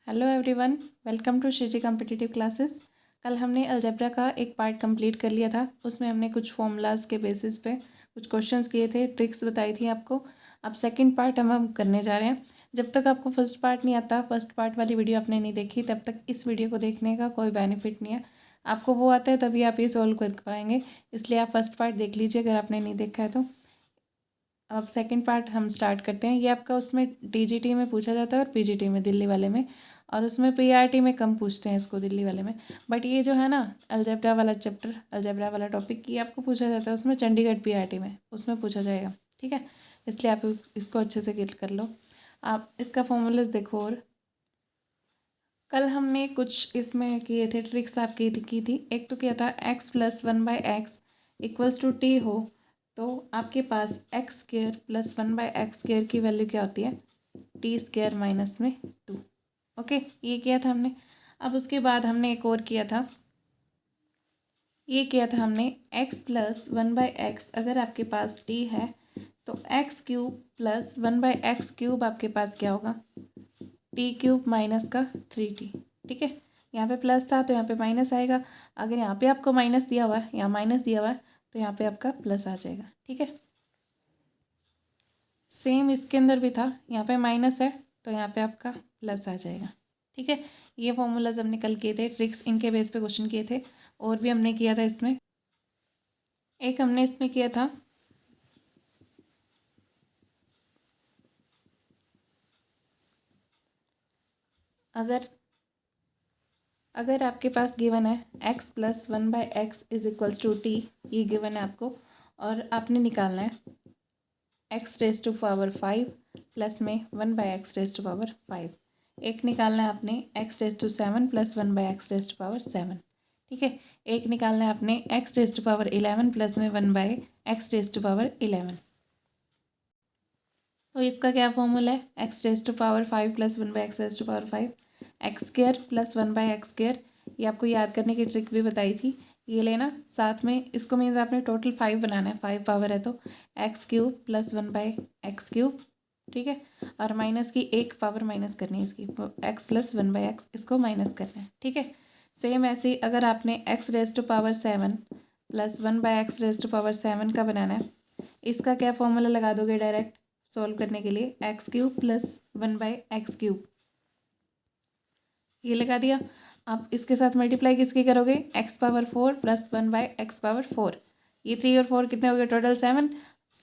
Hello everyone, welcome to Shreeji competitive classes. कल हमने algebra का एक पार्ट कंप्लीट कर लिया था। उसमें हमने कुछ फॉर्मूलाज के बेसिस पे कुछ क्वेश्चंस किए थे, ट्रिक्स बताई थी आपको। अब सेकंड पार्ट हम करने जा रहे हैं। जब तक आपको फर्स्ट पार्ट नहीं आता, फर्स्ट पार्ट वाली वीडियो आपने नहीं देखी, तब तक इस वीडियो को देखने का कोई बेनिफिट नहीं है। आपको वो आता है तभी आप ये सॉल्व कर पाएंगे, इसलिए आप फर्स्ट पार्ट देख लीजिए अगर आपने नहीं देखा है तो। अब सेकंड पार्ट हम स्टार्ट करते हैं। ये आपका उसमें टीजीटी में पूछा जाता है और पीजीटी में, दिल्ली वाले में, और उसमें पीआरटी में कम पूछते हैं इसको, दिल्ली वाले में। बट ये जो है ना अलजेब्रा वाला चैप्टर, अलजेब्रा वाला टॉपिक, ये आपको पूछा जाता है उसमें चंडीगढ़ पीआरटी में, उसमें पूछा जाएगा। ठीक है, इसलिए आप इसको अच्छे से क्लियर कर लो। आप इसका फॉर्मूलाज देखो। और कल हमने कुछ इसमें किए थे, ट्रिक्स आप की थी। एक तो क्या था, x + 1/x = t हो तो आपके पास x² + 1/x² की वैल्यू क्या होती है, t² - 2। ओके, ये किया था हमने। अब उसके बाद हमने एक और किया था, ये किया था हमने x + 1/x, अगर आपके पास t है तो x³ + 1/x³ आपके पास क्या होगा, t³ - 3t। ठीक है, यहाँ पे प्लस था तो यहाँ पे माइनस आएगा। अगर यहाँ पे आपको माइनस दिया हुआ है, यहाँ माइनस दिया हुआ है, तो यहाँ पे आपका प्लस आ जाएगा। ठीक है, सेम इसके अंदर भी था, यहाँ पे माइनस है तो यहाँ पे आपका प्लस आ जाएगा। ठीक है, ये फॉर्मूलाज हमने कल किए थे, ट्रिक्स इनके बेस पे क्वेश्चन किए थे। और भी हमने किया था इसमें, एक हमने इसमें किया था, अगर आपके पास गिवन है x + 1/x = t, ये गिवन है आपको, और आपने निकालना है x⁵ प्लस में 1/x⁵ एक निकालना है आपने x⁷ + 1/x⁷। ठीक है, एक निकालना है आपने x⁻11 प्लस में 1/x⁻11। तो इसका क्या फॉर्मूला है, x⁵ plus 1/x⁵, x² + 1/x²। ये आपको याद करने की ट्रिक भी बताई थी, ये लेना साथ में। इसको मीन्स आपने टोटल 5 बनाना है, 5 पावर है तो x³ + 1/x³। ठीक है, और माइनस की एक पावर माइनस करनी है इसकी, x + 1/x, इसको माइनस करना है। ठीक है, सेम ऐसे ही अगर आपने x⁻7 + 1/x⁻7 का बनाना है, इसका क्या फॉर्मूला लगा दोगे डायरेक्ट सॉल्व करने के लिए, x³ + 1/x³, ये लगा दिया। आप इसके साथ मल्टीप्लाई किसकी करोगे, x⁴ + 1/x⁴। ये 3 और 4 कितने हो गए, टोटल 7,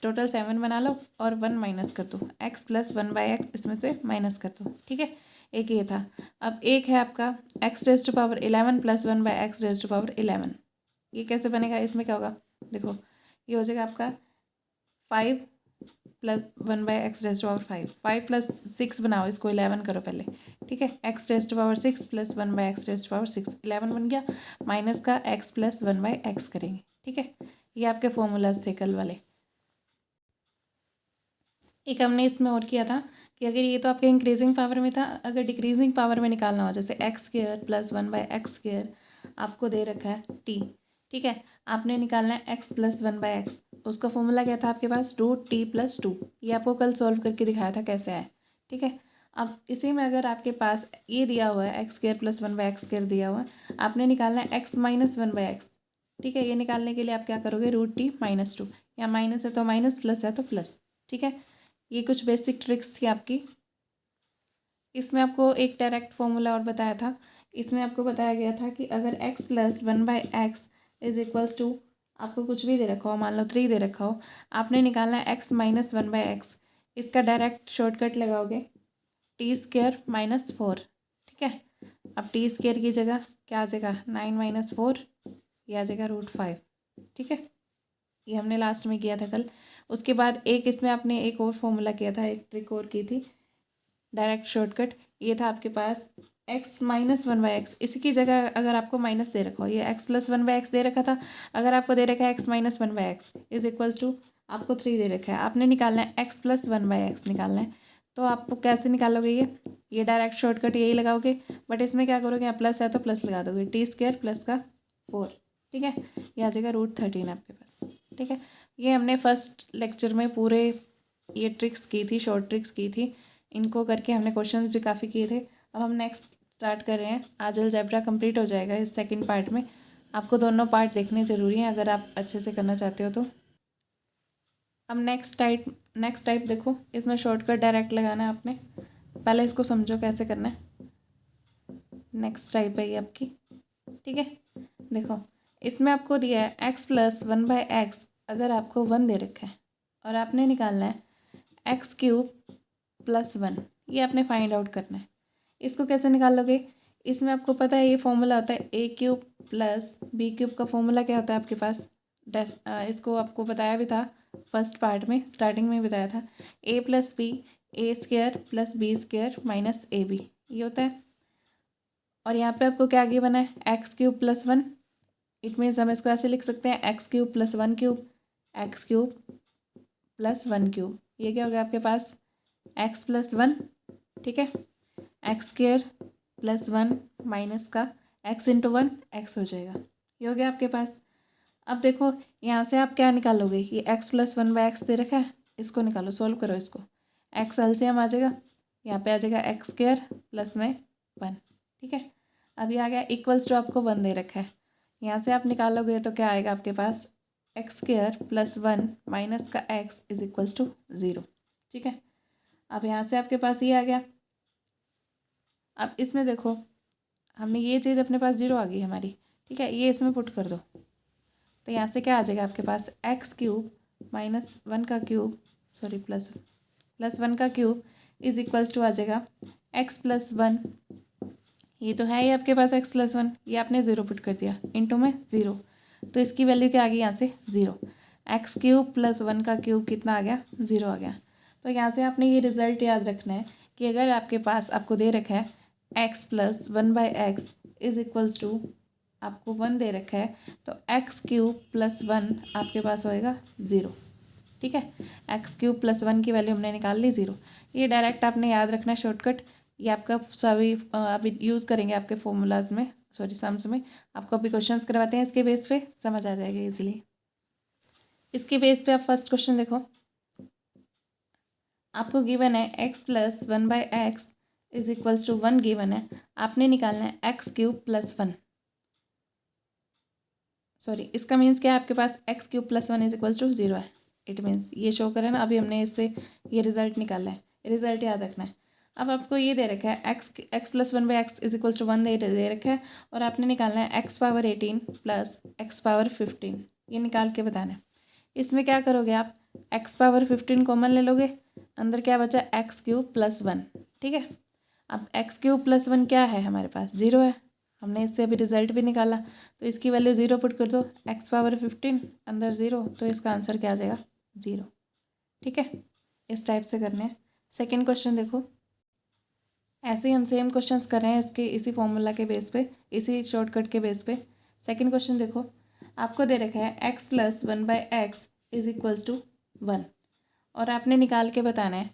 टोटल 7 बना लो और 1 माइनस कर दो, x + 1/x इसमें से माइनस कर दो। ठीक है, एक ये था। अब एक है आपका x⁻11 + 1/x⁻11। ये कैसे बनेगा, इसमें क्या होगा, देखो ये हो जाएगा आपका 5 + 1/x⁵, 5 + 6 बनाओ, इसको 11 करो पहले। ठीक है, x⁻6 + 1/x⁻6, 11 बन गया, माइनस का x + 1/x करेंगे। ठीक है, ये आपके फॉर्मूलाज थे कल वाले। एक हमने इसमें और किया था कि अगर ये तो आपके इंक्रीजिंग पावर में था, अगर डिक्रीजिंग पावर में निकालना हो, जैसे x² + 1/x², आपको दे रखा है t। ठीक है, आपने निकालना है x + 1/x, उसका फॉर्मूला क्या था आपके पास, √t + 2। ये आपको कल सॉल्व करके दिखाया था कैसे आए। ठीक है, अब इसी में अगर आपके पास ये दिया हुआ है x² + 1/x² दिया हुआ है, आपने निकालना है x - 1/x। ठीक है, ये निकालने के लिए आप क्या करोगे, √t - 2, या माइनस है तो माइनस, प्लस है तो प्लस। ठीक है, ये कुछ बेसिक ट्रिक्स थी आपकी। इसमें आपको एक डायरेक्ट फॉर्मूला और बताया था। इसमें आपको बताया गया था कि अगर x + 1/x = आपको कुछ भी दे रखा हो, मान लो 3 दे रखा हो, आपने निकालना है x - 1/x। इसका डायरेक्ट शॉर्टकट लगाओगे, t² - 4। ठीक है, अब t² की जगह क्या आ जाएगा, 9 - 4, ये आ जाएगा √5। ठीक है, ये हमने लास्ट में किया था कल। उसके बाद एक इसमें आपने एक और फॉर्मूला किया था, एक ट्रिक और की थी, डायरेक्ट शॉर्टकट। ये था आपके पास x - 1/x, इसी की जगह अगर आपको माइनस दे रखा हो, ये x + 1/x दे रखा था, अगर आपको दे रखा है x - 1/x = आपको 3 दे रखा है, आपने निकालना है x + 1/x निकालना है। तो आप कैसे निकालोगे, ये डायरेक्ट शॉर्टकट यही लगाओगे, बट इसमें क्या करोगे, यहाँ प्लस है तो प्लस लगा दोगे, t² + 4। ठीक है, ये आ जाएगा √13 आपके पास। ठीक है, ये हमने फर्स्ट लेक्चर में पूरे ये ट्रिक्स की थी, शॉर्ट ट्रिक्स की थी, इनको करके हमने क्वेश्चंस भी काफ़ी किए थे। अब हम नेक्स्ट स्टार्ट कर रहे हैं। आज अलजेब्रा कंप्लीट हो जाएगा इस सेकंड पार्ट में। आपको दोनों पार्ट देखने ज़रूरी हैं अगर आप अच्छे से करना चाहते हो तो। अब नेक्स्ट टाइप देखो, इसमें शॉर्टकट डायरेक्ट लगाना है आपने। पहले इसको समझो कैसे करना है। नेक्स्ट टाइप है ये आपकी, ठीक है। देखो इसमें आपको दिया है x प्लस 1/x, अगर आपको 1 दे रखा है और आपने निकालना है x³ प्लस 1, ये आपने फाइंड आउट करना है। इसको कैसे निकालोगे? इसमें आपको पता है ये फॉर्मूला होता है a³ प्लस b³ का फॉर्मूला क्या होता है आपके पास? इसको आपको बताया भी था फर्स्ट पार्ट में, स्टार्टिंग में बताया था। a plus B a² plus b² minus ab, ये होता है। और यहाँ पे आपको क्या आगे बना है x³ प्लस 1। इट मीन्स हम इसको ऐसे लिख सकते हैं x³ प्लस 1³ x³ प्लस 1³। ये क्या हो गया आपके पास x प्लस 1, ठीक है। x² प्लस 1 माइनस का x इंटू 1 x हो जाएगा। ये हो गया आपके पास। अब देखो यहाँ से आप क्या निकालोगे, ये x प्लस 1/x दे रखा है, इसको निकालो, सोल्व करो इसको। x एलसीएम आ जाएगा, यहाँ पे आ जाएगा x² प्लस में 1, ठीक है। अभी आ गया इक्वल्स टू आपको 1 दे रखा है, यहाँ से आप निकालोगे तो क्या आएगा आपके पास x² प्लस 1 माइनस का x इज इक्वल्स टू 0, ठीक है। अब यहाँ से आपके पास ये आ गया। अब इसमें देखो हमने ये चीज़ अपने पास 0 आ गई हमारी, ठीक है। ये इसमें पुट कर दो तो यहाँ से क्या आ जाएगा आपके पास x³ माइनस 1 का क्यूब, सॉरी प्लस 1 का क्यूब इज इक्वल्स टू आ जाएगा x प्लस 1। ये तो है ही आपके पास x प्लस 1, ये आपने 0 पुट कर दिया इंटू में 0, तो इसकी वैल्यू क्या आ गई यहाँ से 0। x³ प्लस 1 का क्यूब कितना आ गया 0 आ गया। तो यहाँ से आपने ये रिजल्ट याद रखना है कि अगर आपके पास आपको दे रखा है x plus 1/x is equals to आपको 1 दे रखा है, तो x³ प्लस 1 आपके पास होएगा 0, ठीक है। x³ प्लस 1 की वैल्यू हमने निकाल ली 0। ये डायरेक्ट आपने याद रखना है शॉर्टकट, ये आपका सभी अभी यूज़ करेंगे आपके फॉर्मूलाज में, सॉरी सम्स में। आपको अभी क्वेश्चंस करवाते हैं, इसके बेस पे समझ आ जाएगा इजीली। इसके बेस पे आप फर्स्ट क्वेश्चन देखो, आपको गिवन है x plus 1/x is equals to 1 given है, आपने निकालना है x³ प्लस 1, सॉरी इसका मीन्स क्या है आपके पास x³ plus 1 is equals to 0 है। इट मीन्स ये शो करे ना, अभी हमने इससे ये रिजल्ट निकाला है, रिजल्ट याद रखना है। अब आपको ये दे रखा है x plus 1/x is equals to 1 दे रखा है, और आपने निकालना है x power 18 plus x power 15, ये निकाल के बताना है। इसमें क्या करोगे आप x पावर 15 कॉमन ले लोगे, अंदर क्या बचा x³ प्लस 1, ठीक है। अब x³ प्लस 1 क्या है हमारे पास 0 है, हमने इससे अभी रिजल्ट भी निकाला, तो इसकी वैल्यू 0 पुट कर दो, x पावर 15 अंदर 0, तो इसका आंसर क्या आ जाएगा 0, ठीक है। इस टाइप से करने हैं। सेकेंड क्वेश्चन देखो, ऐसे ही हम सेम क्वेश्चंस कर रहे हैं इसके इसी फॉर्मूला के बेस पे, इसी शॉर्टकट के बेस पे। सेकेंड क्वेश्चन देखो, आपको दे रखा है x plus 1/x is equals to 1, और आपने निकाल के बताना है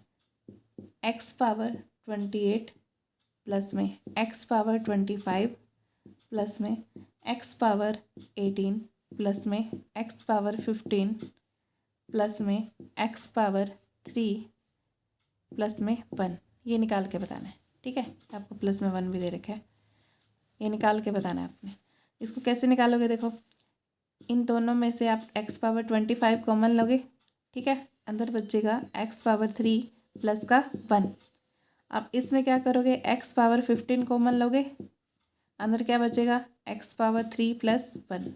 x पावर 28 प्लस में x पावर 25 प्लस में x पावर 18 प्लस में x पावर 15 प्लस में x पावर 3 प्लस में 1, ये निकाल के बताना है, ठीक है। आपको प्लस में 1 भी दे रखा है, ये निकाल के बताना है आपने। इसको कैसे निकालोगे देखो, इन दोनों में से आप x पावर 25 कॉमन लोगे, ठीक है, अंदर बचेगा x पावर 3 प्लस का 1। अब इसमें क्या करोगे x पावर 15 कॉमन लोगे, अंदर क्या बचेगा x पावर 3 प्लस 1।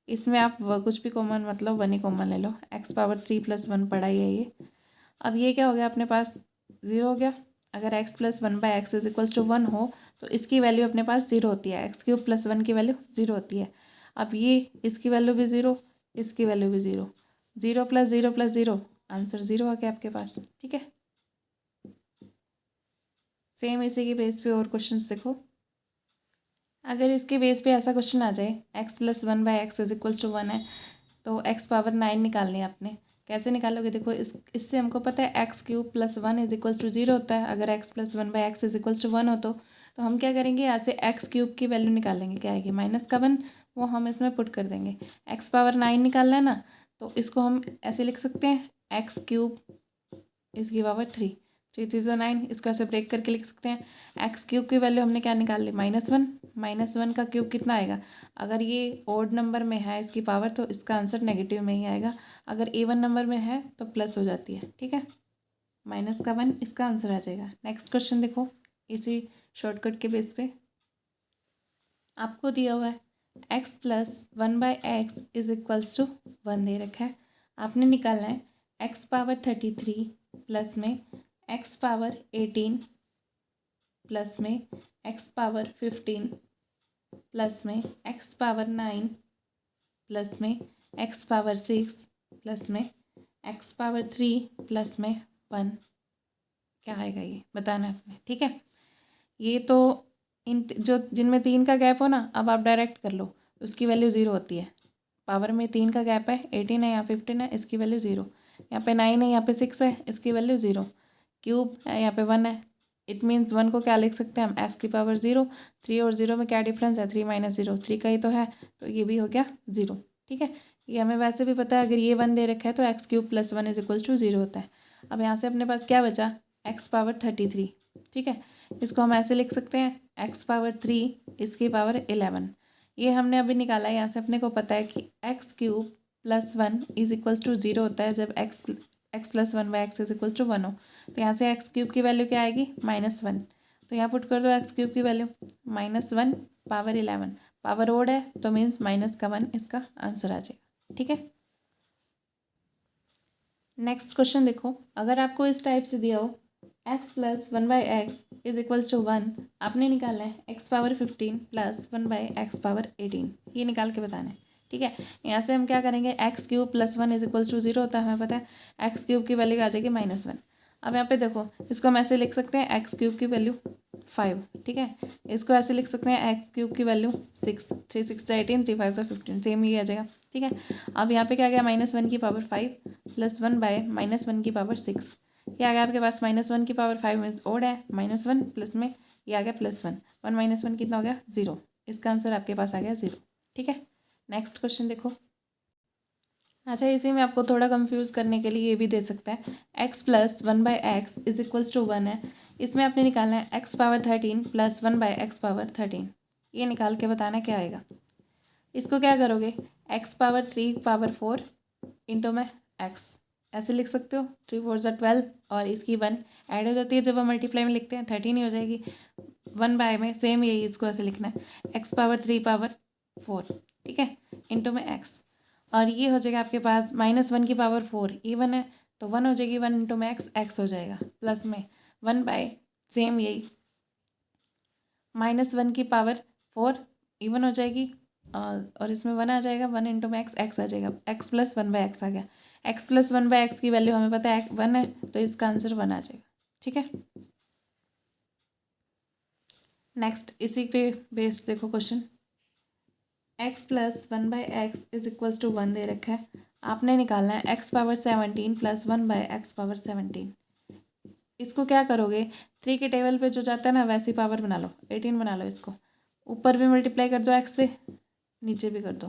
इसमें आप कुछ भी कॉमन मतलब 1 ही कॉमन ले लो, x पावर 3 प्लस 1 पड़ा ही है ये। अब ये क्या हो गया अपने पास 0 हो गया। अगर x plus 1/x is equals to 1 हो तो इसकी वैल्यू अपने पास 0 होती है, x³ प्लस 1 की वैल्यू 0 होती है। अब ये इसकी वैल्यू भी 0, इसकी वैल्यू भी 0, 0 प्लस 0 प्लस 0 आंसर 0 आ गया आपके पास, ठीक है। सेम इसी के बेस पे और क्वेश्चंस देखो, अगर इसके बेस पे ऐसा क्वेश्चन आ जाए x plus 1/x is equals to 1 है, तो x पावर 9 निकालनी है आपने। कैसे निकालोगे देखो, इससे हमको पता है x³ plus 1 is equals to 0 होता है। अगर x plus 1/x is equals to 1 हो तो हम क्या करेंगे, यहाँ से x³ की वैल्यू निकालेंगे, क्या आएगी माइनस का 1, वो हम इसमें पुट कर देंगे। x पावर 9 निकालना है ना, तो इसको हम ऐसे लिख सकते हैं x³ इसकी पावर 3, 3 3 ज़ा 9, इसको ऐसे ब्रेक करके लिख सकते हैं। एक्स क्यूब की वैल्यू हमने क्या निकाल ली, -1। -1 का क्यूब कितना आएगा, अगर ये ओड नंबर में है इसकी पावर तो इसका आंसर नेगेटिव में ही आएगा, अगर इवन नंबर में है तो प्लस हो जाती है, ठीक है। -1 इसका आंसर आ जाएगा। नेक्स्ट क्वेश्चन देखो, इसी शॉर्टकट के बेस पे आपको दिया हुआ है x + 1/x = 1 दे रखा है। आपने निकालना है x पावर 33 प्लस में x पावर 18 प्लस में x पावर 15 प्लस में x पावर 9 प्लस में x पावर 6 प्लस में x पावर 3 प्लस में 1। क्या आएगा ये बताना है आपने, ठीक है। ये तो इन जो जिनमें 3 का गैप हो ना, अब आप डायरेक्ट कर लो, उसकी वैल्यू 0 होती है। पावर में 3 का गैप है, 18 है या 15 है, इसकी वैल्यू 0। यहाँ पे 9 है, यहाँ पे 6 है, इसकी वैल्यू 0। क्यूब है, यहाँ पे 1 है, इट मीन्स 1 को क्या लिख सकते हैं हम, s की पावर 0। 3 और 0 में क्या डिफरेंस है, 3 - 0, 3 का ही तो है, तो ये भी हो गया 0, ठीक है। ये हमें वैसे भी पता है, अगर ये 1 दे रखा है तो x³ + 1 = 0 होता है। अब यहाँ से अपने पास क्या बचा, x पावर 33, ठीक है। इसको हम ऐसे लिख सकते हैं x पावर 3 इसकी पावर 11। ये हमने अभी निकाला है, यहाँ से अपने को पता है कि x³ + 1 = 0 होता है जब x + 1/x = 1 हो। तो यहाँ से x³ की वैल्यू क्या आएगी, -1। तो यहाँ पुट कर दो x³ की वैल्यू, -1 पावर 11, पावर ओड है तो मीन्स माइनस का 1 इसका आंसर आ जाएगा, ठीक है। नेक्स्ट क्वेश्चन देखो, अगर आपको इस टाइप से दिया हो x + 1/x = 1, आपने निकालना है x पावर 15 + 1/x पावर 18, ये निकाल के बताना है, ठीक है। यहाँ से हम क्या करेंगे, x³ + 1 = 0 होता है, हमें पता है x³ की वैल्यू आ जाएगी -1। अब यहाँ पे देखो, इसको हम ऐसे लिख सकते हैं x³ की वैल्यू 5, ठीक है। इसको ऐसे लिख सकते हैं x³ की वैल्यू 6, 3 6 18, 3 5 15, सेम ही आ जाएगा, ठीक है। अब यहाँ पे क्या गया, -1 की पावर 5 + 1/-1 की पावर 6, ये आ गया आपके पास -1 की पावर 5 मीन्स ओड है, -1 प्लस में ये आ गया +1, 1 - 1 कितना हो गया, 0। इसका आंसर आपके पास आ गया 0, ठीक है। नेक्स्ट क्वेश्चन देखो। अच्छा, इसी में आपको थोड़ा कंफ्यूज करने के लिए ये भी दे सकता है x + 1/x = 1 है। इसमें आपने निकालना है x पावर 13 + 1/x पावर 13, ये निकाल के बताना क्या आएगा। इसको क्या करोगे, x पावर 3 पावर 4 इंटू में x, ऐसे लिख सकते हो, 3 4 = 12 और इसकी 1 ऐड हो जाती है जब हम मल्टीप्लाई में लिखते हैं, 13 ही हो जाएगी। 1/, में सेम यही, इसको ऐसे लिखना है x पावर 3 पावर 4, ठीक है, इंटू में x, और ये हो जाएगा आपके पास -1 की पावर 4, इवन है तो 1 हो जाएगी, 1 इंटू में x हो जाएगा, प्लस में 1/, सेम यही, -1 की पावर 4 इवन हो जाएगी, और इसमें 1 आ जाएगा, 1 इंटू में x आ जाएगा, x + 1/x आ गया। x + 1/x की वैल्यू हमें पता है 1 है, तो इसका आंसर 1 आ जाएगा, ठीक है। नेक्स्ट इसी पे बेस्ड देखो क्वेश्चन, x + 1/x = 1 दे रखा है। आपने निकालना है x पावर 17 + 1/x पावर 17। इसको क्या करोगे, 3 के टेबल पे जो जाता है ना वैसी पावर बना लो, 18 बना लो इसको, ऊपर भी मल्टीप्लाई कर दो x से, नीचे भी कर दो,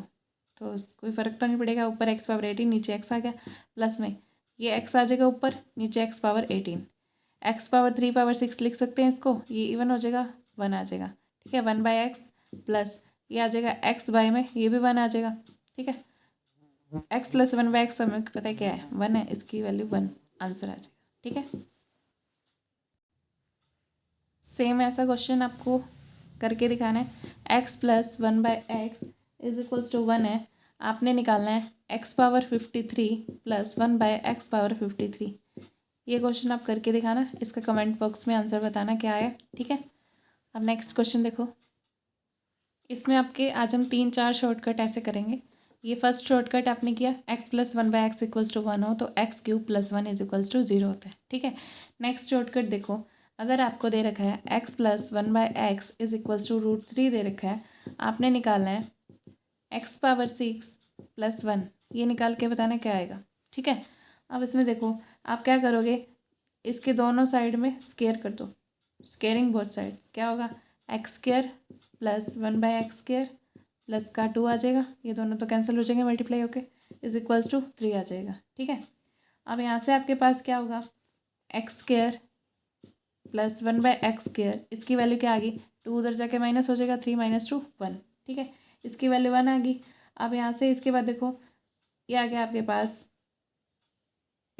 तो कोई फ़र्क तो नहीं पड़ेगा, ऊपर x पावर 18 नीचे x आ गया, प्लस में ये x आ जाएगा ऊपर, नीचे x power 18, x power 3 power 6 लिख सकते हैं इसको, ये इवन हो जाएगा, 1 आ जाएगा, ठीक है। 1/x प्लस ये आ जाएगा x बाय में, ये भी 1 आ जाएगा, ठीक है। x + 1/x हमें पता है क्या है, 1 है, इसकी वैल्यू 1 आंसर आ जाएगा, ठीक है। सेम ऐसा क्वेश्चन आपको करके दिखाना है, x + 1/x = 1 है। आपने निकालना है x पावर 53 + 1/x पावर 53। ये क्वेश्चन आप करके दिखाना, इसका कमेंट बॉक्स में आंसर बताना क्या है, ठीक है। अब नेक्स्ट क्वेश्चन देखो, इसमें आपके आज हम 3 4 शॉर्टकट ऐसे करेंगे। ये फर्स्ट शॉर्टकट आपने किया, x + 1/x = 1 हो तो x³ + 1 = 0 होता है, ठीक है। नेक्स्ट शॉर्टकट देखो, अगर आपको दे रखा है x + 1/x = √3 दे रखा है, आपने निकालना है x पावर 6 + 1, ये निकाल के बताना क्या आएगा, ठीक है। अब इसमें देखो आप क्या करोगे, इसके दोनों साइड में स्केयर कर दो, स्केयरिंग बोथ साइड्स, क्या होगा, x² + 1/x² प्लस का 2 आ जाएगा, ये दोनों तो कैंसिल हो जाएंगे मल्टीप्लाई होके, = 3 आ जाएगा, ठीक है। अब यहाँ से आपके पास क्या होगा, x² प्लस 1/x², इसकी वैल्यू क्या आ गई, 2 उधर जाके माइनस हो जाएगा, 3 - 2 1, ठीक है, इसकी वैल्यू 1 आ गई। अब यहाँ से इसके बाद देखो ये आ गया आपके पास,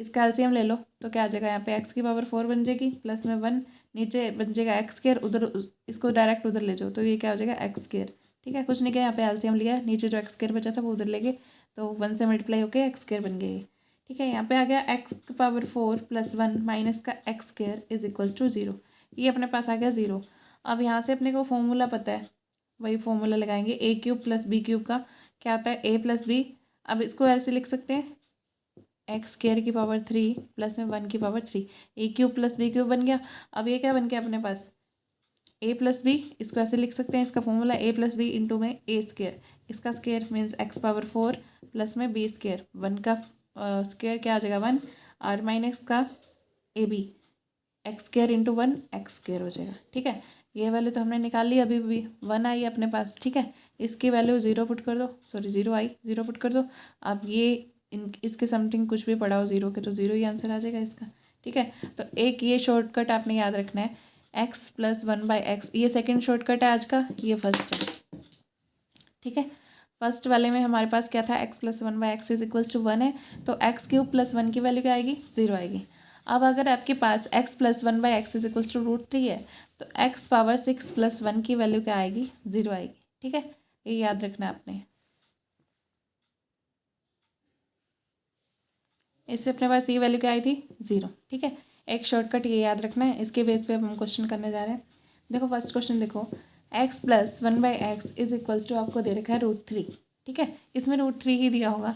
इसका एलसीएम ले लो तो क्या आ जाएगा, यहाँ पे x⁴ बन जाएगी, प्लस में 1, नीचे बन जाएगा x², उधर इसको डायरेक्ट उधर ले जाओ तो ये क्या हो जाएगा x², ठीक है, कुछ नहीं किया, यहाँ पे एलसीएम लिया, नीचे जो x² बचा था वो उधर ले गए, तो 1 से मल्टीप्लाई होके x² बन गई, ठीक है। यहाँ पे आ गया x⁴ प्लस 1 माइनस का x² इज इक्वल्स टू 0, ये अपने पास आ गया 0। अब यहाँ से अपने को फॉर्मूला पता है, वही फॉर्मूला लगाएंगे, a³ + b³ का क्या होता है, a + b। अब इसको ऐसे लिख सकते हैं x² प्लस में 1/3, a³ + b³ बन गया। अब ये क्या बन गया अपने पास, a + b, इसको ऐसे लिख सकते हैं, इसका फॉर्मूला a + b इंटू में a², इसका स्क्वायर मीन्स x⁴ प्लस में b², 1 का स्क्वायर क्या आ जाएगा 1, और माइनस का ab, x² इंटू 1 x² हो जाएगा, ठीक है। ये वैल्यू तो हमने निकाल ली, अभी भी 1 आई अपने पास, ठीक है, इसकी वैल्यू 0 पुट कर दो, सॉरी 0 आई, 0 पुट कर दो। अब ये इसके समथिंग कुछ भी पढ़ाओ 0 के, तो 0 ही आंसर आ जाएगा इसका, ठीक है। तो एक ये शॉर्टकट आपने याद रखना है, x + 1/x, ये सेकेंड शॉर्टकट है आज का, ये फर्स्ट है, ठीक है। फर्स्ट वाले में हमारे पास क्या था, x + 1/x is equals to 1 है, तो x³ + 1 की वैल्यू क्या आएगी, 0 आएगी। अब अगर आपके पास x + 1/x is equals to √3 है, तो x⁻6 + 1 की वैल्यू क्या आएगी, 0 आएगी, ठीक है, ये याद रखना है आपने। इससे अपने पास ये वैल्यू क्या आई थी, 0, ठीक है। एक शॉर्टकट ये याद रखना है, इसके बेस पे अब हम क्वेश्चन करने जा रहे हैं। देखो फर्स्ट क्वेश्चन देखो, x + 1/x is equals to आपको दे रखा है √3, ठीक है, इसमें √3 ही दिया होगा,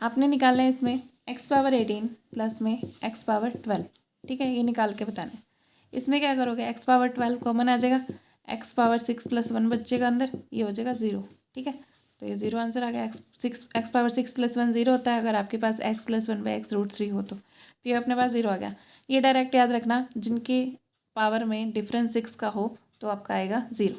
आपने निकालना है इसमें x⁻18 प्लस में x⁻12, ठीक है, ये निकाल के बताना है। इसमें क्या करोगे, x⁻12 कॉमन आ जाएगा, x⁻6 + 1 बचेगा अंदर, ये हो जाएगा 0, ठीक है, तो ये 0 आंसर आ गया। x⁻6 + 1 0 होता है अगर आपके पास x + 1/x √3 हो, तो ये अपने पास 0 आ गया। ये डायरेक्ट याद रखना, जिनके पावर में डिफरेंस 6 का हो तो आपका आएगा 0,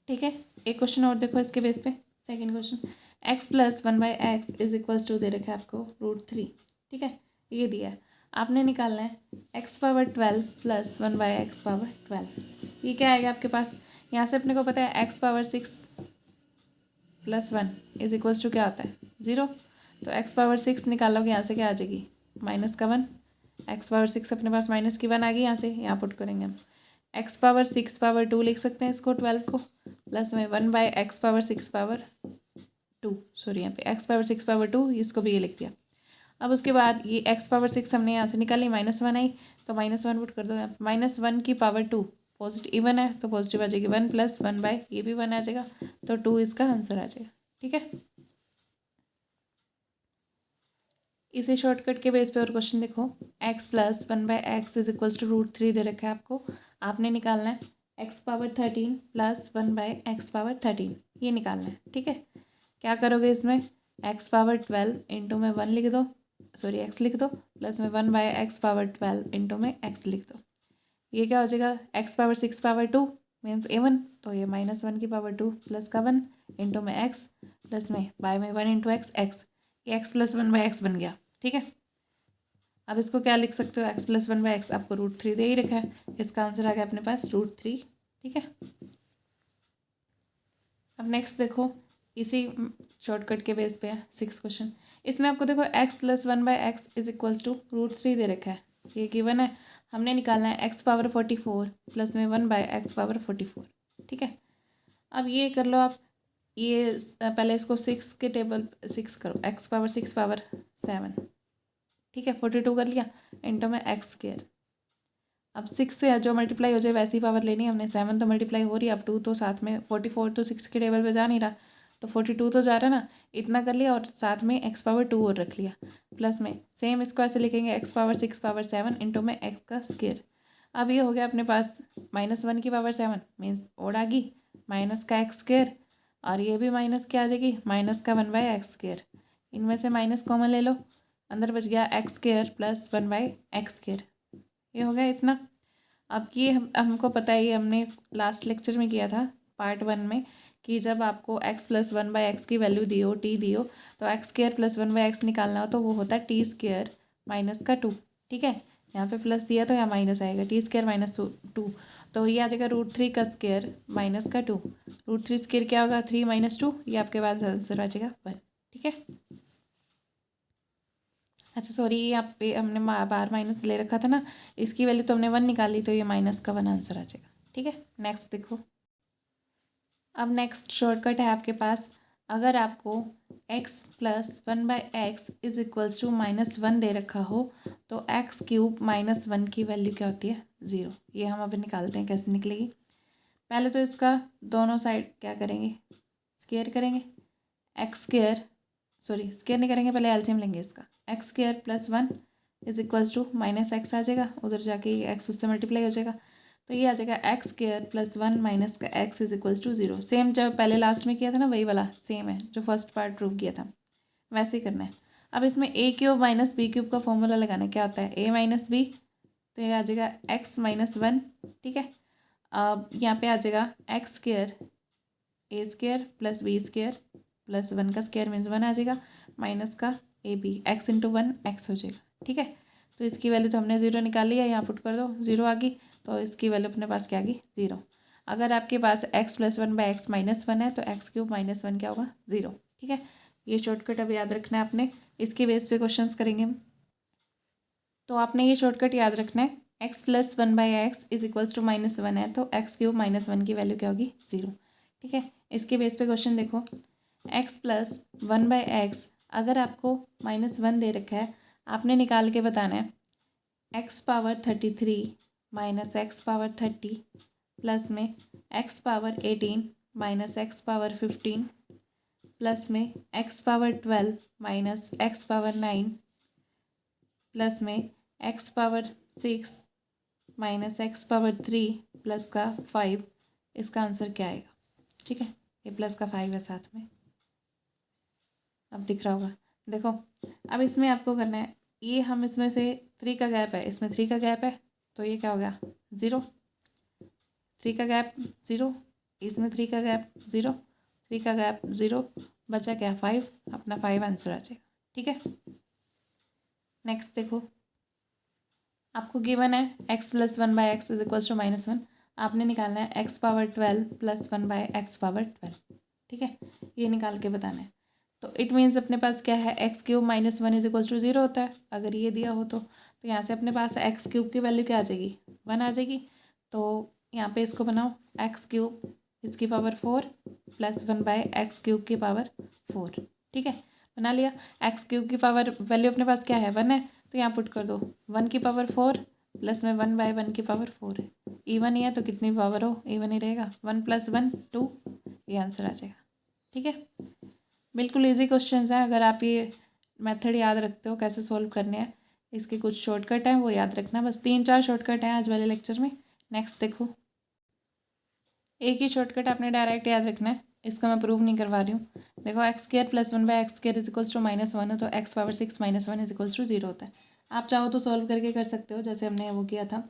ठीक है। एक क्वेश्चन और देखो इसके बेस पे, second question, x + 1/x is equals to दे रखा है आपको √3, ठीक है, ये दिया है, आपने निकालना है x⁻12 + 1/x⁻12, ये क्या आएगा आपके पास, यहाँ से अपने को पता है x⁻6 + 1 इज इक्वल्स टू क्या होता है 0, तो x⁻6 निकालोगे यहाँ से क्या आ जाएगी, -1, x⁻6 अपने पास माइनस की 1 आ गई, यहाँ से यहाँ पुट करेंगे हम, x⁻6⁻2 लिख सकते हैं इसको 12 को, प्लस में 1/x⁻6⁻2, सॉरी यहाँ पे x⁻6⁻2, इसको भी ये लिख दिया। अब उसके बाद ये x⁻6 हमने यहाँ से निकाली, -1 आई, तो -1 पुट कर दो, -1⁻2 पॉजिटिव इवन है तो पॉजिटिव आ जाएगी 1 + 1/ ये भी 1 आ जाएगा, तो 2 इसका आंसर आ जाएगा, ठीक है। इसी शॉर्टकट के बेस पे और क्वेश्चन देखो, x + 1/x is equals to √3 दे रखा है आपको, आपने निकालना है x⁻13 + 1/x⁻13, ये निकालना है, ठीक है। क्या करोगे इसमें, x⁻12 इंटू में 1 लिख दो, सॉरी x लिख दो, प्लस में 1/x⁻12 इंटू में x लिख दो, ये क्या हो जाएगा, x⁻6⁻2 मीन्स a1, तो ये -1/2 प्लस का 1 इंटू में x, प्लस में बाय में 1 इंटू x, ये x + 1/x बन गया, ठीक है। अब इसको क्या लिख सकते हो, x + 1/x आपको √3 दे ही रखा है, इसका आंसर आ गया अपने पास √3, ठीक है। अब नेक्स्ट देखो, इसी शॉर्टकट के बेस पे है 6th क्वेश्चन, इसमें आपको देखो x + 1/x is equals to √3 दे रखा है, ये गिवन है, हमने निकालना है x⁻44 प्लस में 1/x⁻44, ठीक है। अब ये कर लो आप, ये पहले इसको 6 के टेबल 6 करो, x⁻6⁻7, ठीक है, 42 कर लिया, इंटू में x², अब 6 से जो मल्टीप्लाई हो जाए वैसी पावर लेनी है हमने, 7 तो मल्टीप्लाई हो रही है, अब 2 तो साथ में, 44 तो 6 के टेबल पे जा नहीं रहा, तो 42 तो जा रहा है ना, इतना कर लिया, और साथ में x⁻2 और रख लिया, प्लस में सेम इसको ऐसे लिखेंगे x⁻6⁻7 इंटू में x²। अब ये हो गया अपने पास -1/7 मीन्स ओड आ गई, माइनस का x², और ये भी माइनस क्या आ जाएगी, -1/x², इनमें से माइनस कॉमन ले लो, अंदर बच गया x² प्लस 1/x², ये हो गया इतना। अब ये हमको पता है, ये हमने लास्ट लेक्चर में किया था पार्ट 1 में, कि जब आपको x + 1/x की वैल्यू दियो, t दियो, तो x² प्लस 1/x निकालना हो तो वो होता है t² - का 2, ठीक है। यहाँ पे प्लस दिया तो यहाँ माइनस आएगा, टी स्क्वायर माइनस 2, तो ये आ जाएगा √3 का स्क्वायर माइनस का 2। √3 स्क्वायर क्या होगा 3 - 2, ये आपके पास आंसर आ जाएगा 1। ठीक है। अच्छा सॉरी, यहाँ पे हमने बार माइनस ले रखा था ना, इसकी वैल्यू तो हमने 1 निकाली, तो ये माइनस का 1 आंसर आ जाएगा। ठीक है, नेक्स्ट देखो। अब नेक्स्ट शॉर्टकट है आपके पास, अगर आपको x + 1/x is equals to -1 दे रखा हो तो x³ -1 की वैल्यू क्या होती है 0। ये हम अभी निकालते हैं कैसे निकलेगी। पहले तो इसका दोनों साइड क्या करेंगे, स्क्वायर करेंगे। स्क्वायर नहीं करेंगे, पहले एलसीएम लेंगे इसका। x² + 1 is equals to -x आ जाएगा, उधर जाके x उससे मल्टीप्लाई हो जाएगा, तो ये आ जाएगा x² + 1 - का x is equals to 0। Same जब पहले लास्ट में किया था ना, वही वाला सेम है जो फर्स्ट पार्ट प्रूव किया था, वैसे ही करना है। अब इसमें a³ - b³ का फॉर्मूला लगाना है, क्या होता है a - b, तो ये आ जाएगा x - 1। ठीक है, अब यहाँ पे आ जाएगा x² a² + b² + 1 का स्क्वायर मीन्स 1 आ जाएगा, माइनस का ab, x × 1 x हो जाएगा। ठीक है, तो इसकी वैल्यू तो हमने 0 निकाली है, यहाँ पुट कर दो, 0 आ गई, तो इसकी वैल्यू अपने पास क्या आ गई 0। अगर आपके पास x + 1/x -1 है तो x³ -1 क्या होगा 0। ठीक है, ये शॉर्टकट अब याद रखना है आपने, इसके बेस पे क्वेश्चंस करेंगे हम। तो आपने ये शॉर्टकट याद रखना है, x + 1/x is equals to -1 है तो x³ -1 की वैल्यू क्या होगी 0। ठीक है, इसके बेस पे क्वेश्चन देखो, x + 1/x अगर आपको -1 दे रखा है, आपने निकाल के बताना है x⁻33 - x⁻30 प्लस में x⁻18 - x⁻15 प्लस में x⁻12 - x⁻9 प्लस में x⁻6 - x⁻3 प्लस का 5, इसका आंसर क्या आएगा। ठीक है, ये प्लस का 5 है साथ में, अब दिख रहा होगा। देखो अब इसमें आपको करना है, ये हम इसमें से 3 का गैप है, इसमें 3 का गैप है, तो ये क्या हो गया 0, 3 का गैप 0, इसमें 3 का गैप 0, 3 का गैप 0, बचा क्या 5, अपना 5 आंसर आ जाएगा। ठीक है, नेक्स्ट देखो, आपको गिवन है x + 1/x is equals to -1, आपने निकालना है x⁻12 + 1/x⁻12। ठीक है, ये निकाल के बताना है, तो इट मीन्स अपने पास क्या है x³ -1 इज इक्वल्स टू 0 होता है, अगर ये दिया हो तो यहाँ से अपने पास x³ की वैल्यू क्या आ जाएगी 1 आ जाएगी, तो यहाँ पे इसको बनाओ x³ इसकी पावर 4 + 1/x³ की पावर 4। ठीक है, बना लिया। x³ की पावर वैल्यू अपने पास क्या है 1 है, तो यहाँ पुट कर दो 1 की पावर 4 प्लस में 1/1 की पावर 4 है, इवन ही है तो कितनी पावर हो इवन ही रहेगा, 1 + 1 2, ये आंसर आ जाएगा। ठीक है, बिल्कुल इजी क्वेश्चंस हैं, अगर आप ये मेथड याद रखते हो कैसे सोल्व करने हैं, इसके कुछ शॉर्टकट हैं वो याद रखना, बस 3-4 शॉर्टकट हैं आज वाले लेक्चर में। नेक्स्ट देखो, एक ही शॉर्टकट आपने डायरेक्ट याद रखना है, इसका मैं प्रूव नहीं करवा रही हूँ। देखो x² + 1/x² is equals to -1 है, तो x⁻6 - 1 इज इक्वल्स टू 0 होता है। आप चाहो तो सॉल्व करके कर सकते हो, जैसे हमने वो किया था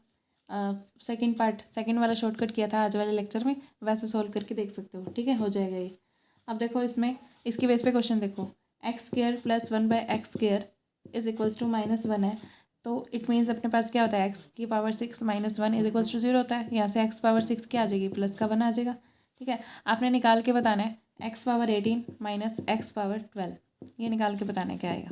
सेकंड वाला शॉर्टकट किया था आज वाले लेक्चर में, वैसे सॉल्व करके देख सकते हो। ठीक है, हो जाएगा ये। अब देखो इसमें इसकी बेस पे क्वेश्चन देखो, x² + 1/x² is equals to -1 है, तो इट मीन्स अपने पास क्या होता है x⁻6 - 1 इज इक्वल्स टू 0 होता है, यहाँ से x⁻6 क्या आ जाएगी प्लस का 1 आ जाएगा। ठीक है, आपने निकाल के बताना है x⁻18 - x⁻12, ये निकाल के बताना है क्या आएगा।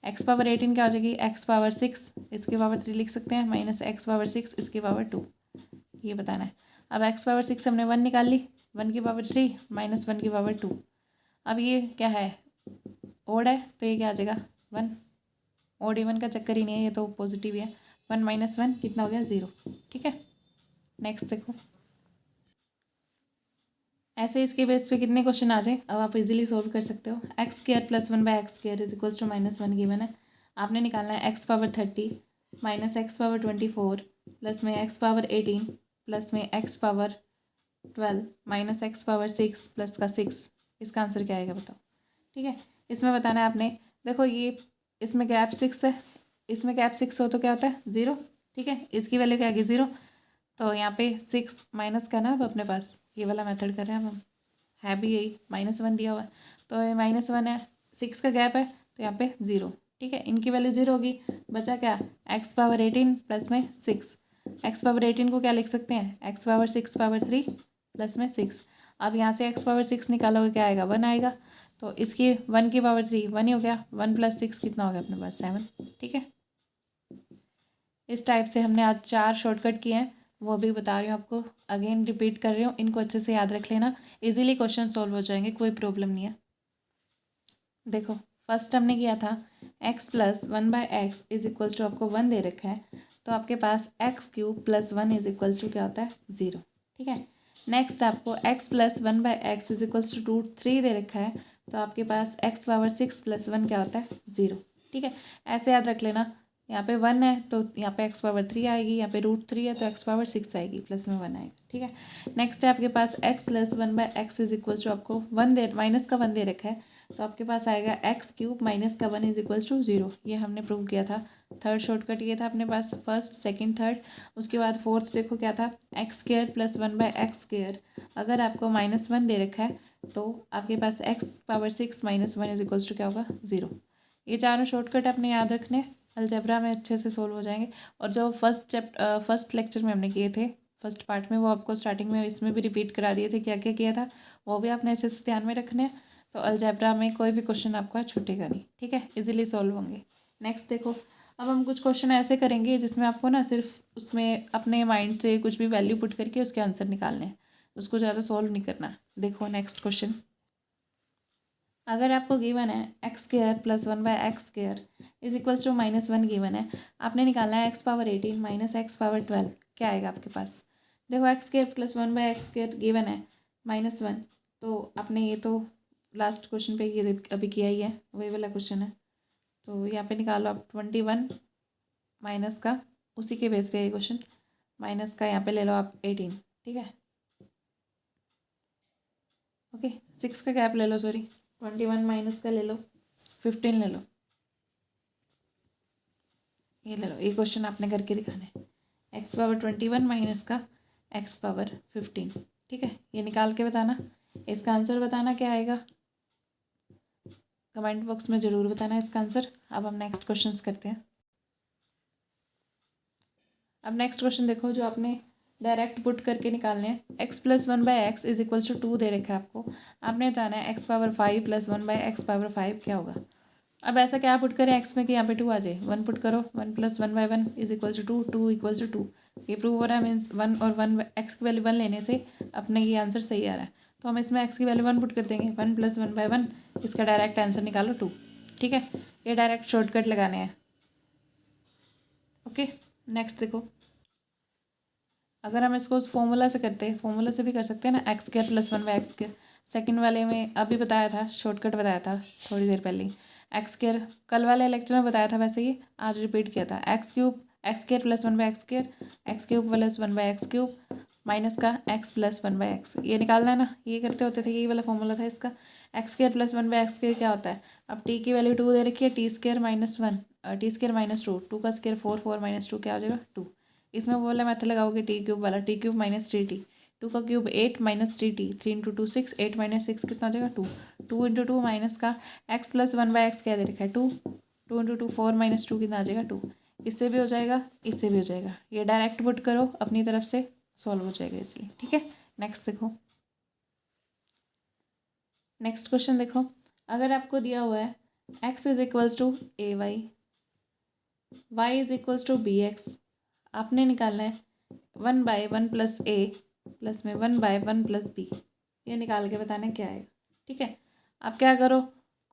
x⁻18 क्या हो जाएगी x⁻6 इसके पावर 3 लिख सकते हैं, माइनस x⁻6 इसकी पावर 2, ये बताना है। अब x⁻6 हमने 1 निकाल ली, 1 की पावर 3 माइनस 1 की पावर 2, अब ये क्या है ओड है, तो ये क्या आ जाएगा 1, ओड इवन का चक्कर ही नहीं है, ये तो पॉजिटिव ही है, 1 - 1 कितना हो गया 0। ठीक है, नेक्स्ट देखो, ऐसे इसके बेस पे कितने क्वेश्चन आ जाए अब आप इजीली सोल्व कर सकते हो। x² + 1/x² is equals to -1 given है, आपने निकालना है x⁻30 - x⁻24 प्लस में x⁻18 प्लस में x⁻12 माइनस x⁻6 प्लस का 6, इसका आंसर क्या आएगा बताओ। ठीक है, इसमें बताना है आपने, देखो ये इसमें गैप 6 है, इसमें गैप 6 हो तो क्या होता है 0। ठीक है, इसकी वैल्यू क्या आएगी 0, तो यहाँ पे 6 माइनस का ना, अब अपने पास ये वाला मेथड कर रहे हैं हम, है भी यही -1 दिया हुआ है, तो ये -1 है, 6 का गैप है तो यहाँ पे 0, ठीक है, इनकी वैल्यू 0 होगी, बचा क्या, एक्स पावर 18 प्लस में 6। एक्स पावर 18 को क्या लिख सकते हैं, एक्स पावर 6 पावर 3 प्लस में 6। अब यहाँ से एक्स पावर 6 निकालोगे क्या आएगा, 1 आएगा। तो इसकी 1 की पावर 3 1 ही हो गया, 1 + 6 कितना हो गया अपने पास, 7। ठीक है, इस टाइप से हमने आज 4 शॉर्टकट किए हैं, वो भी बता रही हूँ आपको, अगेन रिपीट कर रही हूँ, इनको अच्छे से याद रख लेना, इजीली क्वेश्चन सॉल्व हो जाएंगे, कोई प्रॉब्लम नहीं है। देखो फर्स्ट हमने किया था x + 1/x = आपको 1 दे रखा है, तो आपके पास x³ + 1 = क्या होता है, 0। ठीक है, नेक्स्ट आपको x + 1/x = √3 दे रखा है, तो आपके पास x पावर 6 + 1 क्या होता है, 0। ठीक है, ऐसे याद रख लेना, यहाँ पे 1 है तो यहाँ पे x पावर 3 आएगी, यहाँ पे √3 है तो x पावर 6 आएगी, प्लस में 1 आएगा। ठीक है, नेक्स्ट है आपके पास x + 1/x = आपको 1 दे माइनस का 1 दे रखा है, तो आपके पास आएगा x³ - का 1 = 0। ये हमने प्रूव किया था, थर्ड शॉर्टकट ये था अपने पास, फर्स्ट सेकंड थर्ड। उसके बाद फोर्थ देखो क्या था, x² + 1/x²। अगर आपको -1 दे रखा है तो आपके पास x पावर 6 - 1 = क्या होगा, 0। ये चारों शॉर्टकट अपने याद रखने, अलजेब्रा में अच्छे से सोल्व हो जाएंगे। और जो फर्स्ट लेक्चर में हमने किए थे, फर्स्ट पार्ट में, वो आपको स्टार्टिंग में इसमें भी रिपीट करा दिए थे, क्या क्या किया था वो भी आपने अच्छे से ध्यान में रखने हैं। तो अलजेब्रा में कोई भी क्वेश्चन आपका छूटेगा नहीं। ठीक है, इजीली सॉल्व होंगे। नेक्स्ट देखो, अब हम कुछ क्वेश्चन ऐसे करेंगे जिसमें आपको ना सिर्फ उसमें अपने माइंड से कुछ भी वैल्यू पुट करके उसके आंसर निकालने हैं, उसको ज़्यादा सॉल्व नहीं करना। देखो नेक्स्ट क्वेश्चन, अगर आपको गिवन है x² + 1/x² = -1 गिवन है, आपने निकालना है x पावर 18 - x पावर 12, क्या आएगा आपके पास। देखो x² + 1/x² गिवन है -1, तो आपने ये तो लास्ट क्वेश्चन पे ये अभी किया ही है, वही वाला क्वेश्चन है, तो यहाँ पे निकालो आप 21 माइनस का, उसी के बेस पे ये क्वेश्चन, माइनस का यहाँ पे ले लो आप 18। ठीक है, ओके, 6 का गैप ले लो, सॉरी 21 माइनस का ले लो 15 ले लो, ये ले लो, ये क्वेश्चन आपने करके दिखाना है, x पावर 21 माइनस का x पावर 15। ठीक है, ये निकाल के बताना, इसका आंसर बताना क्या आएगा, कमेंट बॉक्स में ज़रूर बताना इसका आंसर। अब हम नेक्स्ट क्वेश्चंस करते हैं। अब नेक्स्ट क्वेश्चन देखो, जो आपने डायरेक्ट पुट करके निकालने हैं, x + 1/x = 2 दे रखा है आपको, आपने बताना है x पावर 5 + 1/x पावर 5 क्या होगा। अब ऐसा क्या पुट करें x में कि यहाँ पे 2 आ जाए, 1 पुट करो, 1 + 1/1 = 2, 2 = 2, ये प्रूव हो रहा है, मीन्स 1 और 1 x की वैल्यू 1 लेने से अपने ये आंसर सही आ रहा है, तो हम इसमें x की वैल्यू 1 पुट कर देंगे, 1 + 1/1, इसका डायरेक्ट आंसर निकालो 2। ठीक है, ये डायरेक्ट शॉर्टकट लगाने हैं। ओके, नेक्स्ट देखो, अगर हम इसको उस फॉर्मूला से करते हैं, फॉर्मूला से भी कर सकते हैं ना, x² + 1/x², सेकंड वाले में अभी बताया था, शॉर्टकट बताया था थोड़ी देर पहले ही, x², कल वाले लेक्चर में बताया था, वैसे ही आज रिपीट किया था, x³ x² + 1/x², x³ + 1/x³ minus का x + 1/x, ये निकालना है ना, ये करते होते थे, यही वाला फॉर्मूला था इसका। x² + 1/x² क्या होता है, अब t की वैल्यू 2 दे रखी है, t² - 1 t² - 2, 2 का स्क्वायर 4, 4 - 2 क्या हो जाएगा, 2। इसमें वो वाला मेथड लगाओगे t³ वाला, t³ - 3t, 2 का क्यूब 8 - 3t, 3 × 2 6, 8 - 6 कितना हो जाएगा, 2, 2 × 2 माइनस का x + 1/x क्या दे रखा है, 2, 2 × 2 4 - 2 कितना आ जाएगा, 2। इससे भी हो जाएगा, इससे भी हो जाएगा, ये डायरेक्ट पुट करो अपनी तरफ से, सॉल्व हो जाएगा इसलिए। ठीक है, नेक्स्ट देखो, नेक्स्ट क्वेश्चन देखो, अगर आपको दिया हुआ है x = ay, y = bx, आपने निकालना है 1/1 + a प्लस में 1/1 + b, ये निकाल के बताना क्या आएगा। ठीक है, आप क्या करो,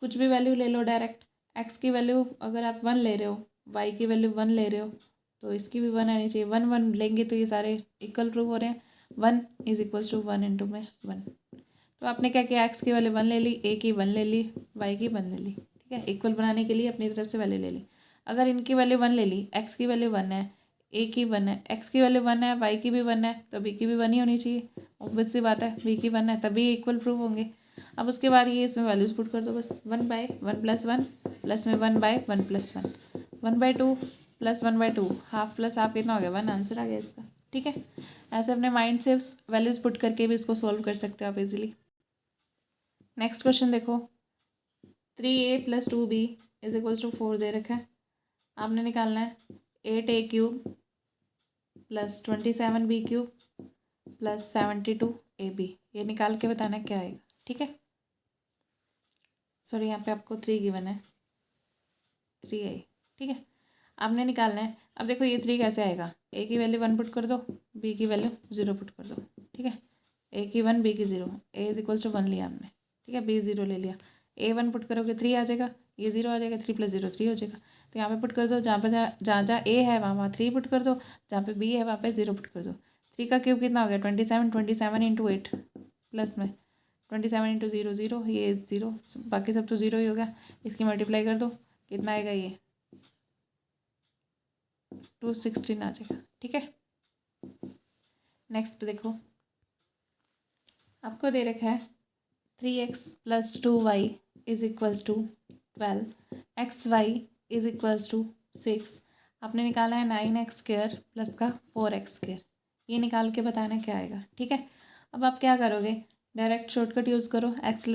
कुछ भी वैल्यू ले लो डायरेक्ट, x की वैल्यू अगर आप 1 ले रहे हो, y की वैल्यू 1 ले रहे हो, तो इसकी भी 1 आनी चाहिए, 1 1 लेंगे तो ये सारे इक्वल प्रूव हो रहे हैं, 1 = 1 × में 1, तो आपने क्या किया, x की वैल्यू 1 ले ली, a की 1 ले ली, y की 1 ले ली। ठीक है, इक्वल बनाने के लिए अपनी तरफ से वैल्यू ले ली। अगर इनकी वैल्यू 1 ले ली, x की वैल्यू 1 है, a की 1 है, x की वैल्यू 1 है, y की भी 1 है, तो b की भी 1 ही होनी चाहिए, ऑब्वियस सी बात है, b की 1 है तभी इक्वल प्रूव होंगे। अब उसके बाद ये इसमें वैल्यूज पुट कर दो बस, 1/1 + 1 प्लस में 1/1 + 1, 1/2 + 1/2, हाफ प्लस हाफ कितना हो गया, 1, आंसर आ गया इसका। ठीक है, ऐसे अपने माइंड से वैल्यूज पुट करके भी इसको सोल्व कर सकते हो आप इजीली। नेक्स्ट क्वेश्चन देखो, 3a + 2b is equals to 4 दे रखा है। आपने निकालना है 8a³ plus 27b³ plus 72ab। ये निकाल के बताना क्या आएगा, ठीक है। सॉरी, यहाँ पे आपको 3 गिवन है, 3a, ठीक है। आपने निकालना है। अब देखो ये 3 कैसे आएगा, a की वैल्यू 1 पुट कर दो, b की वैल्यू 0 पुट कर दो, ठीक है। a की 1, b की 0, a इज इक्वल्स टू 1 लिया हमने, ठीक है। b 0 ले लिया, a 1 पुट करोगे 3 आ जाएगा, ये 0 आ जाएगा, 3 + 0 3 हो जाएगा। तो यहाँ पे पुट कर दो, जहाँ पे जहाँ a है वहाँ 3 पुट कर दो, जहाँ पे b है वहाँ पे 0 पुट कर दो। 3 का क्यूब कितना हो गया 27, 27 इंटू 8 प्लस में 27 इंटू 0 0, ये 0, बाकी सब तो 0 ही हो गया। इसकी मल्टीप्लाई कर दो, कितना आएगा ये 216 आ जाएगा, ठीक है। नेक्स्ट देखो, आपको दे रखा है 3x + 2y is equals to 12, xy is equals to 6। आपने निकाला है 9x² प्लस का 4x²। ये निकाल के बताना क्या आएगा, ठीक है। अब आप क्या करोगे, डायरेक्ट शॉर्टकट यूज़ करो। x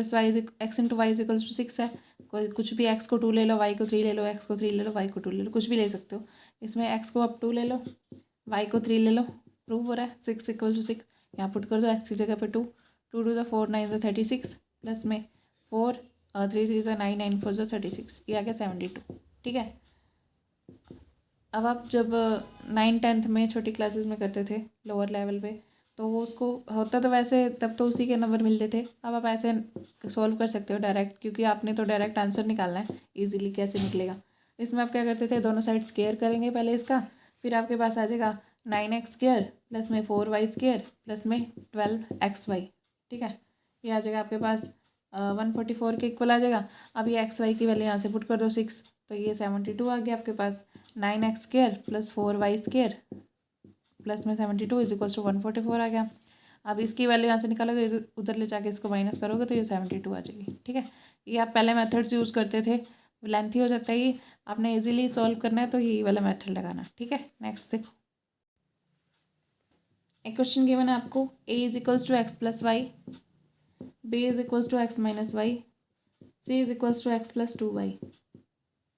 into Y is equals to 6 है, कोई कुछ भी x को 2 ले लो, y को 3 ले लो, x को 3 ले लो, y को 2 ले लो, कुछ भी ले सकते हो। इसमें x को आप 2 ले लो, y को 3 ले लो, प्रूव हो रहा है 6 इक्वल टू 6। यहाँ पुट कर दो x की जगह पे 2, 2 2 4 9 36 प्लस में 4 3 3 9 9 4 36, ये आ गया 72, ठीक है। अब आप जब 9th-10th में छोटी क्लासेस में करते थे लोअर लेवल पे, तो वो उसको होता तो वैसे तब तो उसी के नंबर मिलते थे। अब आप ऐसे सॉल्व कर सकते हो डायरेक्ट, क्योंकि आपने तो डायरेक्ट आंसर निकालना है, इजीली कैसे निकलेगा। इसमें आप क्या करते थे, दोनों साइड स्क्वायर करेंगे पहले इसका, फिर आपके पास आ जाएगा 9x² प्लस में 4y² प्लस में 12xy, ठीक है। ये आ जाएगा आपके पास 144 के इक्वल आ जाएगा। अब ये xy की वैल्यू यहाँ से पुट कर दो 6, तो ये 72 आ गया आपके पास। 9x² प्लस 4y² प्लस में 72 इज इक्वल्स टू 144 आ गया। अब इसकी वैल्यू यहाँ से निकालोगे, उधर ले जाके इसको माइनस करोगे तो ये 72 आ जाएगी, ठीक है। ये आप पहले मेथड्स यूज़ करते थे, लेंथी हो जाता है ये, आपने इजीली सॉल्व करना है तो यही वाला मेथड लगाना, ठीक है। नेक्स्ट देखो, एक क्वेश्चन गिवन है आपको, a is equals to x plus Y, b is equals to x minus Y, c is equals to x plus 2y,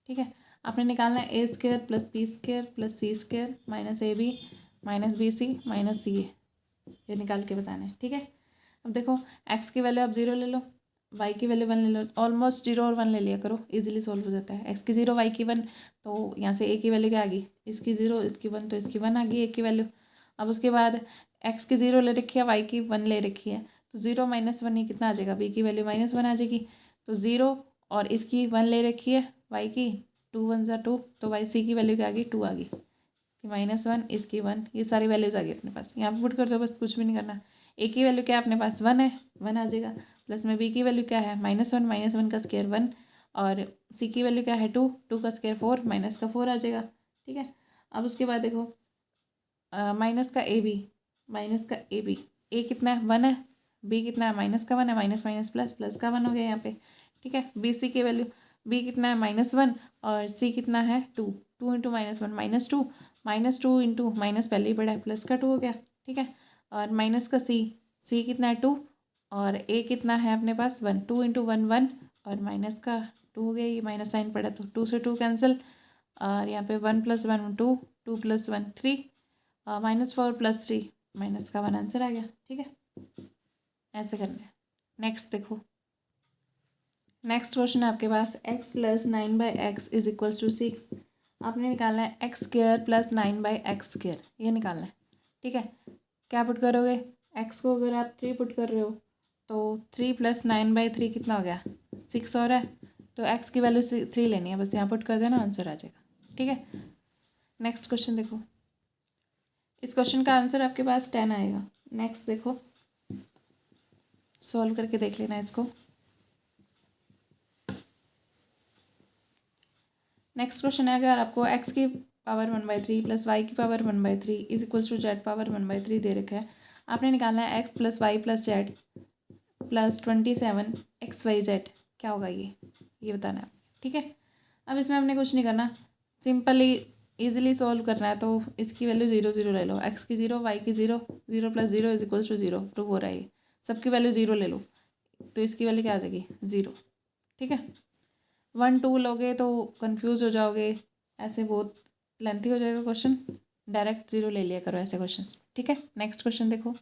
ठीक है। आपने निकालना है a² plus b² plus c² minus ab minus bc minus ca, ये निकाल के बताना है, ठीक है। अब देखो x की वैल्यू आप 0 ले लो, y की वैल्यू 1 ले लो, ऑलमोस्ट 0 और 1 ले लिया करो, इजीली सॉल्व हो जाता है। x की 0 y की 1, तो यहाँ से a की वैल्यू क्या आ गई, इसकी 0 इसकी 1, तो इसकी 1 आ गई a की वैल्यू। अब उसके बाद x की 0 ले रखी है, y की 1 ले रखी है, तो 0 माइनस 1 ही कितना आ जाएगा, b की वैल्यू -1 आ जाएगी। तो 0 और इसकी 1 ले रखी है y की, 2 1 ज़ा 2, तो y c की वैल्यू क्या आ गई 2 आ गई, -1 इसकी 1, ये सारी वैल्यूज आ गई अपने पास। यहाँ पे पुट कर दो, बस कुछ भी नहीं करना। a की वैल्यू क्या है अपने पास 1 है, 1 आ जाएगा, प्लस में b की वैल्यू क्या है -1 का स्क्वायर 1, और c की वैल्यू क्या है 2, 2 का स्क्वायर 4, माइनस का 4 आ जाएगा, ठीक है। अब उसके बाद देखो माइनस का ए बी, a कितना है 1 है, b कितना है -1 है, माइनस माइनस प्लस, प्लस का 1 हो गया यहाँ पे, ठीक है। बी सी की वैल्यू, b कितना है -1 और c कितना है 2, 2 इंटू -1 -2, -2 इंटू माइनस पहले ही पड़ा है, प्लस का 2 हो गया, ठीक है। और माइनस का c कितना है 2 और a कितना है अपने पास 1, 2 इंटू 1 1 और माइनस का 2 हो गया, ये माइनस साइन पड़ा तो 2 से 2 कैंसिल, और यहाँ पे 1 + 1 2, 2 + 1 3, -4 + 3 माइनस का 1 आंसर आ गया, ठीक है। ऐसे करना है। नेक्स्ट देखो, नेक्स्ट क्वेश्चन है आपके पास x + 9/x is equals to 6। आपने निकालना है x² + 9/x², ये निकालना है, ठीक है। क्या पुट करोगे, x को अगर आप 3 पुट कर रहे हो तो 3 + 9/3 कितना हो गया 6 हो रहा है, तो x की वैल्यू 3 लेनी है, बस यहाँ पुट कर देना, आंसर आ जाएगा, ठीक है। नेक्स्ट क्वेश्चन देखो, इस क्वेश्चन का आंसर आपके पास 10 आएगा। नेक्स्ट देखो, सॉल्व करके देख लेना इसको। नेक्स्ट क्वेश्चन है, अगर आपको x की पावर 1/3 प्लस y की power 1/3 is equals to z power 1/3 दे रखा है, आपने निकालना है x + y + z plus 27 xyz, क्या होगा ये बताना है, ठीक है। अब इसमें आपने कुछ नहीं करना, सिंपली इजीली सॉल्व करना है, तो इसकी वैल्यू 0 0 ले लो, x की 0 y की 0, 0 + 0 इज इक्वल्स टू 0, प्रूव हो रहा है ये। सबकी वैल्यू 0 ले लो, तो इसकी वैल्यू क्या आ जाएगी 0, ठीक है। 1 2 लोगे तो कंफ्यूज हो जाओगे, ऐसे बहुत लेंथी हो जाएगा क्वेश्चन। डायरेक्ट 0 ले लिया करो ऐसे क्वेश्चंस, ठीक है। नेक्स्ट क्वेश्चन देखो।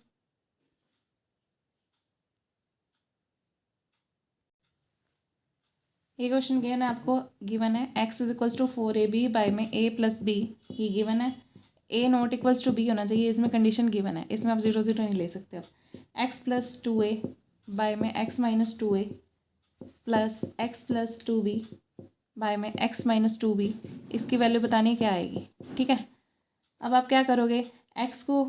ये क्वेश्चन गिवन है आपको, गिवन है x is equals to 4ab by में a प्लस बी, ये गिवन है। a not equals to B होना चाहिए, इसमें कंडीशन गिवन है, इसमें आप 0 0 नहीं ले सकते अब। x प्लस 2a बाय में x minus 2a plus x plus 2b by में x माइनस 2b, इसकी वैल्यू बतानी क्या आएगी, ठीक है। अब आप क्या करोगे, x को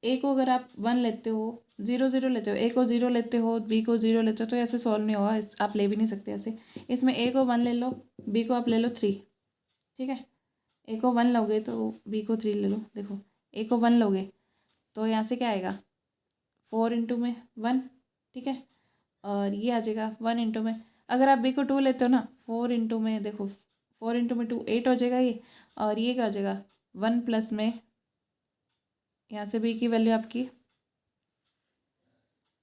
a को अगर आप 1 लेते हो, 0 0 लेते हो, a को 0 लेते हो, b को 0 लेते हो, तो ऐसे सॉल्व नहीं होगा, आप ले भी नहीं सकते ऐसे। इसमें a को 1 ले लो, b को आप ले लो 3, ठीक है। a को 1 लोगे तो b को 3 ले लो। देखो a को 1 लोगे तो यहाँ से क्या आएगा, 4 इंटू में 1, ठीक है। और ये आ जाएगा 1 इंटू में, अगर आप b को 2 लेते हो ना, 4 इंटू में, देखो 4 इंटू में 2 8 हो जाएगा ये, और ये क्या हो जाएगा 1 प्लस में, यहाँ से b की वैल्यू आपकी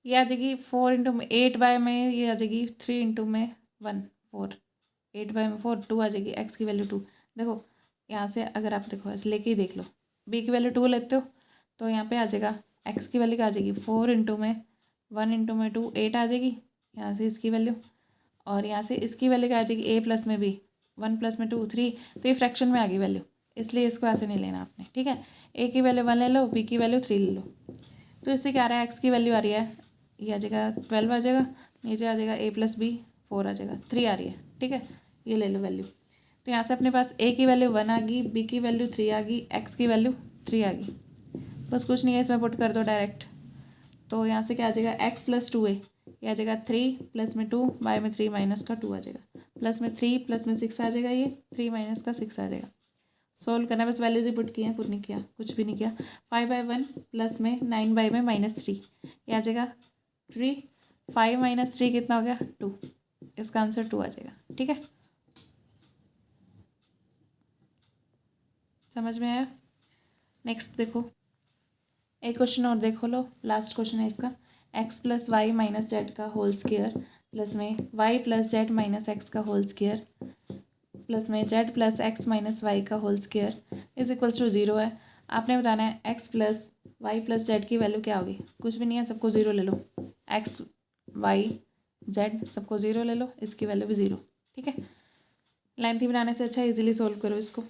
ये आ जाएगी 4 इंटू में 8 बाय में, ये आ जाएगी 3 इंटू में 1 4, 8 बाय में 4 2 आ जाएगी, x की वैल्यू 2। देखो यहाँ से अगर आप देखो ऐसे लेके ही देख लो, b की वैल्यू 2 लेते हो तो यहाँ पे आ जाएगा x की वैल्यू क्या आ जाएगी 4 इंटू में 1 इंटू में 2 8 आ जाएगी, यहाँ से इसकी वैल्यू, और यहाँ से इसकी वैल्यू क्या आ जाएगी a प्लस में b 1 प्लस में 2 3, तो ये फ्रैक्शन में आ गई वैल्यू, इसलिए इसको ऐसे नहीं लेना आपने, ठीक है। a की वैल्यू 1 ले लो, b की वैल्यू 3 ले लो, तो इससे क्या आ रहा है, x की वैल्यू आ रही है, ये आ जाएगा 12 आ जाएगा, नीचे आ जाएगा a प्लस बी 4 आ जाएगा, 3 आ रही है, ठीक है। ये ले लो वैल्यू, तो यहाँ से अपने पास a की वैल्यू 1 आ गई, b की वैल्यू 3 आ गई, x की वैल्यू 3 आ गई, बस कुछ नहीं है, इसमें पुट कर दो डायरेक्ट। तो यहाँ से क्या आ जाएगा x प्लस 2a, ये आ जाएगा 3 प्लस में 2 बाय में 3 माइनस का 2 आ जाएगा, प्लस में 3 प्लस में 6 आ जाएगा, ये 3 माइनस का 6 आ जाएगा। सोल्व करना, बस वैल्यूज ही पुट किए हैं, पुट नहीं किया, कुछ भी नहीं किया। 5/1 प्लस में 9 बाय में -3, ये आ जाएगा 3, 5 माइनस 3 कितना हो गया 2, इसका आंसर 2 आ जाएगा, ठीक है। समझ में आया। नेक्स्ट देखो, एक क्वेश्चन और देखो लो, लास्ट क्वेश्चन है इसका, x plus Y minus Z का होल स्क्वायर प्लस में y plus Z minus X का होल स्क्वायर प्लस में z plus X minus Y का whole square is equals to 0 है। आपने बताना है x plus Y plus Z की वैल्यू क्या होगी, कुछ भी नहीं है, सबको 0 ले लो, x वाई जेड सबको 0 ले लो, इसकी वैल्यू भी 0, ठीक है। लेंथी बनाने से अच्छा इजीली सोल्व करो इसको।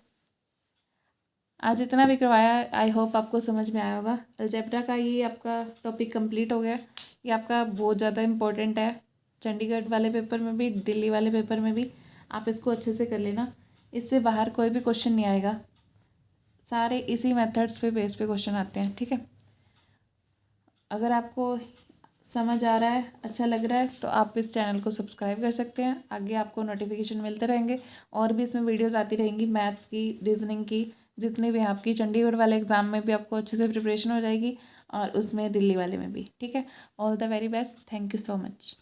आज इतना भी करवाया, आई होप आपको समझ में आया होगा। अलजेब्रा का ये आपका टॉपिक कंप्लीट हो गया, ये आपका बहुत ज़्यादा इम्पोर्टेंट है, चंडीगढ़ वाले पेपर में भी, दिल्ली वाले पेपर में भी, आप इसको अच्छे से कर लेना, इससे बाहर कोई भी क्वेश्चन नहीं आएगा, सारे इसी मेथड्स पे बेस पे क्वेश्चन आते हैं, ठीक है। अगर आपको समझ आ रहा है, अच्छा लग रहा है, तो आप इस चैनल को सब्सक्राइब कर सकते हैं, आगे आपको नोटिफिकेशन मिलते रहेंगे, और भी इसमें वीडियोस आती रहेंगी, मैथ्स की, रीजनिंग की, जितनी भी आपकी चंडीगढ़ वाले एग्ज़ाम में भी आपको अच्छे से प्रिपरेशन हो जाएगी, और उसमें दिल्ली वाले में भी, ठीक है। All the very best, thank you so much.